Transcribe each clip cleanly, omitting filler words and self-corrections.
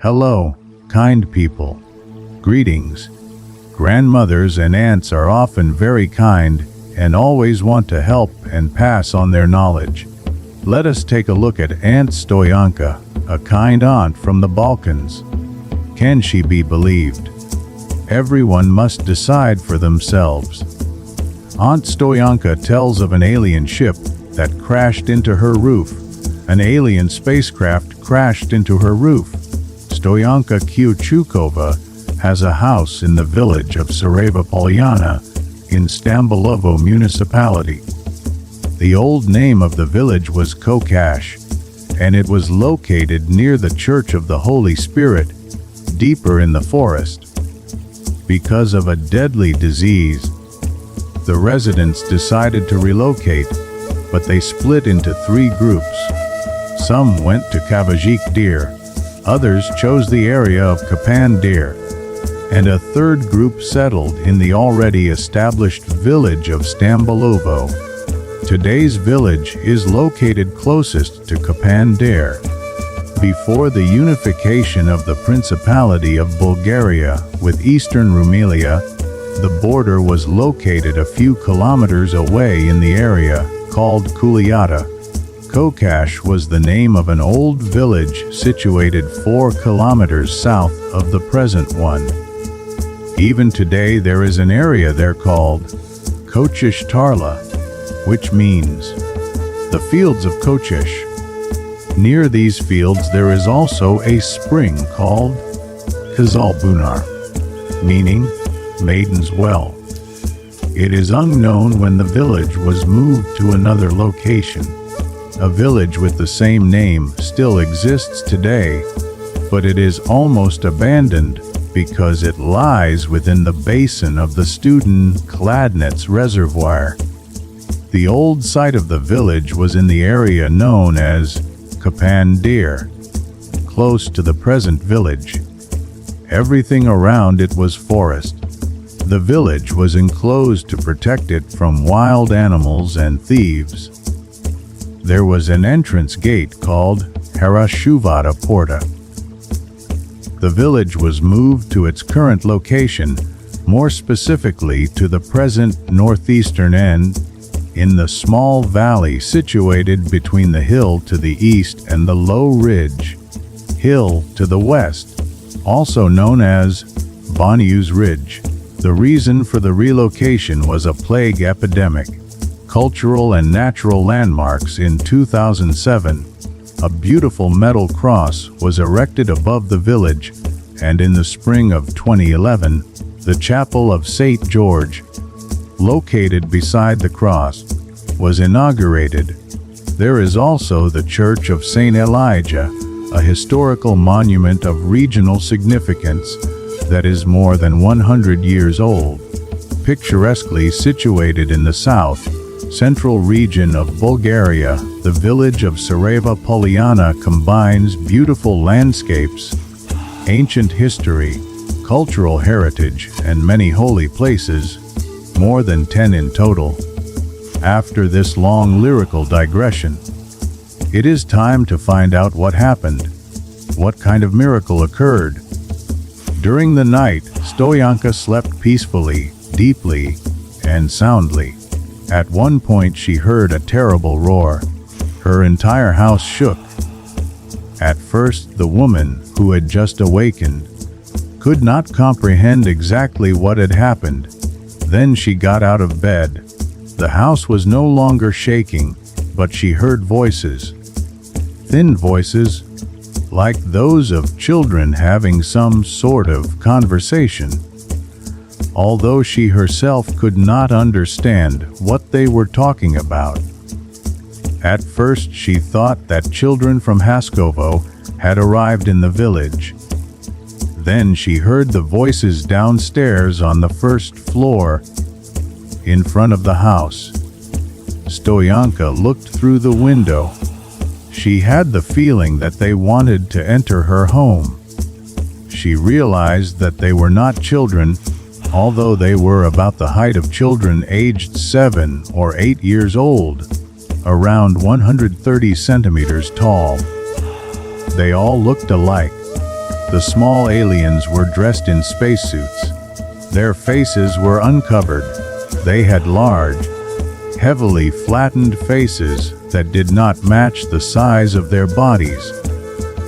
Hello, kind people. Greetings. Grandmothers and aunts are often very kind and always want to help and pass on their knowledge. Let us take a look at Aunt Stoyanka, a kind aunt from the Balkans. Can she be believed? Everyone must decide for themselves. Aunt Stoyanka tells of an alien ship that crashed into her roof. An alien spacecraft crashed into her roof. Stoyanka Kyuchukova has a house in the village of Tsareva Polyana in Stambulovo municipality. The old name of the village was Kokash, and it was located near the Church of the Holy Spirit, deeper in the forest. Because of a deadly disease, the residents decided to relocate, but they split into 3 groups. Some went to Kavajik Dir, others chose the area of Kapan Dir, and a 3rd group settled in the already established village of Stambulovo. Today's village is located closest to Kapan Dir. Before the unification of the Principality of Bulgaria with Eastern Rumelia, the border was located a few kilometers away in the area called Kuliata. Kokash was the name of an old village situated 4 kilometers south of the present one. Even today there is an area there called Kochish Tarla, which means the fields of Kochish. Near these fields there is also a spring called Kazalbunar, meaning Maiden's Well. It is unknown when the village was moved to another location. A village with the same name still exists today, but it is almost abandoned because it lies within the basin of the Studin-Kladnets Reservoir. The old site of the village was in the area known as Kapan Dir, close to the present village. Everything around it was forest. The village was enclosed to protect it from wild animals and thieves. There was an entrance gate called Harashuvata Porta. The village was moved to its current location, more specifically to the present northeastern end, in the small valley situated between the hill to the east and the low ridge hill to the west, also known as Banyu's Ridge. The reason for the relocation was a plague epidemic. Cultural and natural landmarks. In 2007, a beautiful metal cross was erected above the village, and in the spring of 2011, the chapel of St. George, located beside the cross, was inaugurated. There is also the Church of St. Elijah, a historical monument of regional significance that is more than 100 years old. Picturesquely situated in the central region of Bulgaria, the village of Tsareva Polyana combines beautiful landscapes, ancient history, cultural heritage, and many holy places, more than 10 in total. After this long lyrical digression, it is time to find out what happened. What kind of miracle occurred? During the night, Stoyanka slept peacefully, deeply, and soundly. At one point she heard a terrible roar. Her entire house shook. At first, the woman, who had just awakened, could not comprehend exactly what had happened. Then she got out of bed. The house was no longer shaking, but she heard voices. Thin voices, like those of children having some sort of conversation. Although she herself could not understand what they were talking about. At first she thought that children from Haskovo had arrived in the village. Then she heard the voices downstairs on the 1st floor, in front of the house. Stoyanka looked through the window. She had the feeling that they wanted to enter her home. She realized that they were not children, although they were about the height of children aged 7 or 8 years old, around 130 centimeters tall. They all looked alike. The small aliens were dressed in spacesuits. Their faces were uncovered. They had large, heavily flattened faces that did not match the size of their bodies.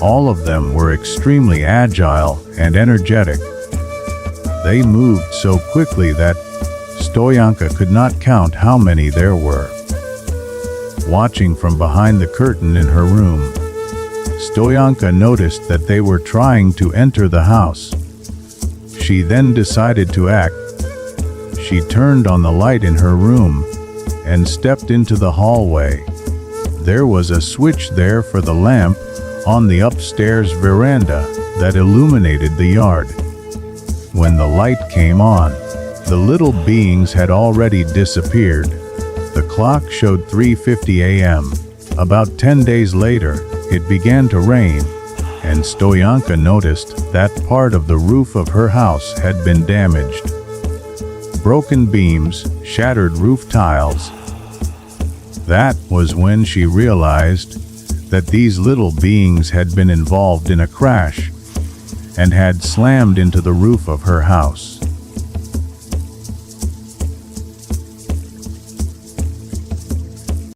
All of them were extremely agile and energetic. They moved so quickly that Stoyanka could not count how many there were. Watching from behind the curtain in her room, Stoyanka noticed that they were trying to enter the house. She then decided to act. She turned on the light in her room and stepped into the hallway. There was a switch there for the lamp on the upstairs veranda that illuminated the yard. When the light came on, the little beings had already disappeared. The clock showed 3:50 a.m. About 10 days later, it began to rain, and Stoyanka noticed that part of the roof of her house had been damaged. Broken beams, shattered roof tiles. That was when she realized that these little beings had been involved in a crash and had slammed into the roof of her house.